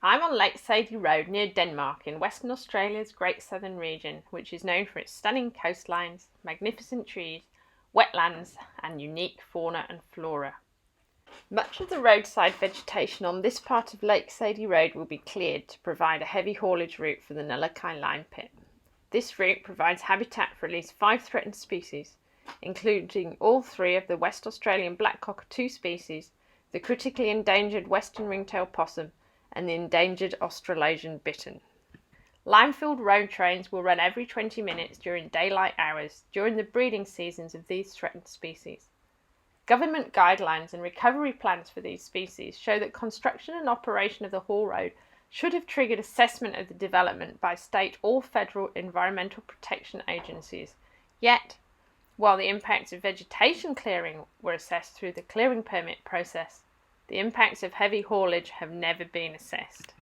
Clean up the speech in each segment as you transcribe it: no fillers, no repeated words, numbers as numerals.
I'm on Lake Saide Road near Denmark in Western Australia's Great Southern region, which is known for its stunning coastlines, magnificent trees, wetlands and unique fauna and flora. Much of the roadside vegetation on this part of Lake Saide Road will be cleared to provide a heavy haulage route for the Nullaki Lime Pit. This route provides habitat for at least 5 threatened species, including all 3 of the West Australian black cockatoo species, the critically endangered Western Ring-Tailed Possum and the endangered Australasian Bittern. Lime-filled road trains will run every 20 minutes during daylight hours during the breeding seasons of these threatened species. Government guidelines and recovery plans for these species show that construction and operation of the haul road should have triggered assessment of the development by state or federal environmental protection agencies. Yet, while the impacts of vegetation clearing were assessed through the clearing permit process, the impacts of heavy haulage have never been assessed.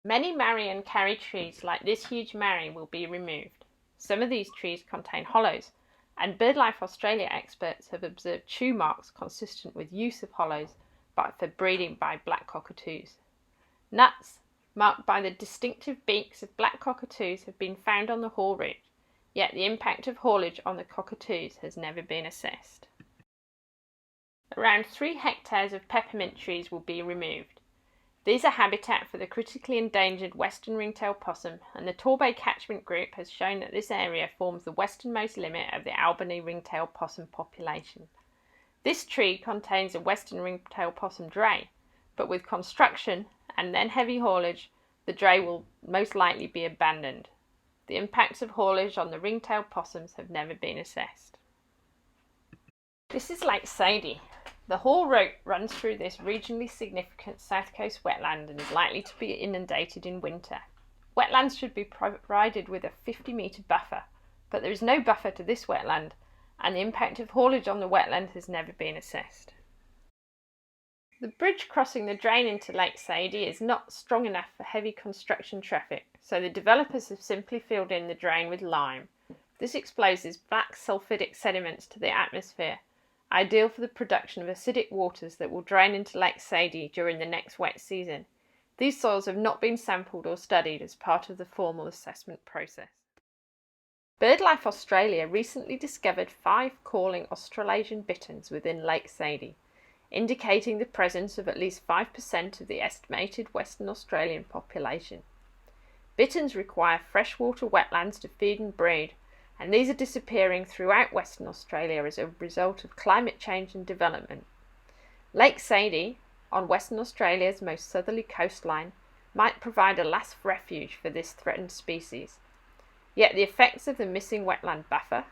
Many marri and carry trees like this huge marri will be removed. Some of these trees contain hollows, and Birdlife Australia experts have observed chew marks consistent with use of hollows for breeding by black cockatoos. Nuts, marked by the distinctive beaks of black cockatoos, have been found on the haul route, yet the impact of haulage on the cockatoos has never been assessed. Around 3 hectares of peppermint trees will be removed. These are habitat for the critically endangered Western Ring-Tailed Possum, and the Torbay Catchment Group has shown that this area forms the westernmost limit of the Albany Ring-Tailed Possum population. This tree contains a Western Ring-Tailed Possum dray, but with construction and then heavy haulage, the dray will most likely be abandoned. The impacts of haulage on the ring-tailed possums have never been assessed. This is Lake Saide. The haul route runs through this regionally significant south coast wetland and is likely to be inundated in winter. Wetlands should be provided with a 50-metre buffer, but there is no buffer to this wetland, and the impact of haulage on the wetland has never been assessed. The bridge crossing the drain into Lake Saide is not strong enough for heavy construction traffic, so the developers have simply filled in the drain with lime. This exposes black sulfidic sediments to the atmosphere, ideal for the production of acidic waters that will drain into Lake Saide during the next wet season. These soils have not been sampled or studied as part of the formal assessment process. Birdlife Australia recently discovered 5 calling Australasian bitterns within Lake Saide, indicating the presence of at least 5% of the estimated Western Australian population. Bitterns require freshwater wetlands to feed and breed, and these are disappearing throughout Western Australia as a result of climate change and development. Lake Saide, on Western Australia's most southerly coastline, might provide a last refuge for this threatened species. Yet the effects of the missing wetland buffer,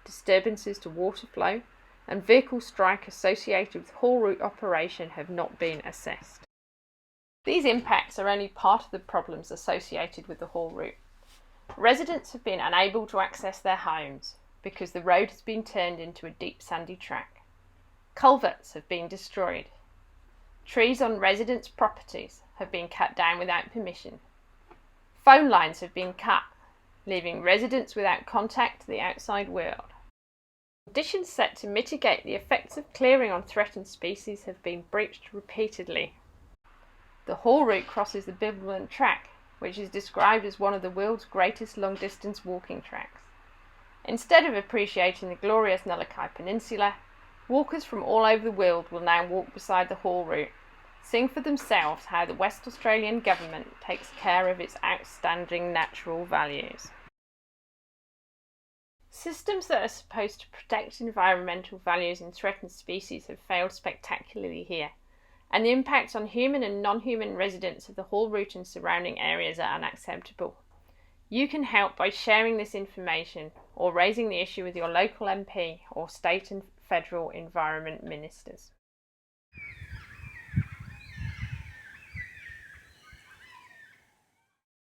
disturbances to water flow, and vehicle strike associated with haul route operation have not been assessed. These impacts are only part of the problems associated with the haul route. Residents have been unable to access their homes because the road has been turned into a deep sandy track. Culverts have been destroyed. Trees on residents' properties have been cut down without permission. Phone lines have been cut, leaving residents without contact to the outside world. Conditions set to mitigate the effects of clearing on threatened species have been breached repeatedly. The haul route crosses the Bibbulmun Track, which is described as one of the world's greatest long-distance walking tracks. Instead of appreciating the glorious Nullaki Peninsula, walkers from all over the world will now walk beside the haul route, seeing for themselves how the West Australian government takes care of its outstanding natural values. Systems that are supposed to protect environmental values in threatened species have failed spectacularly here, and the impacts on human and non-human residents of the haul route and surrounding areas are unacceptable. You can help by sharing this information or raising the issue with your local MP or state and federal environment ministers.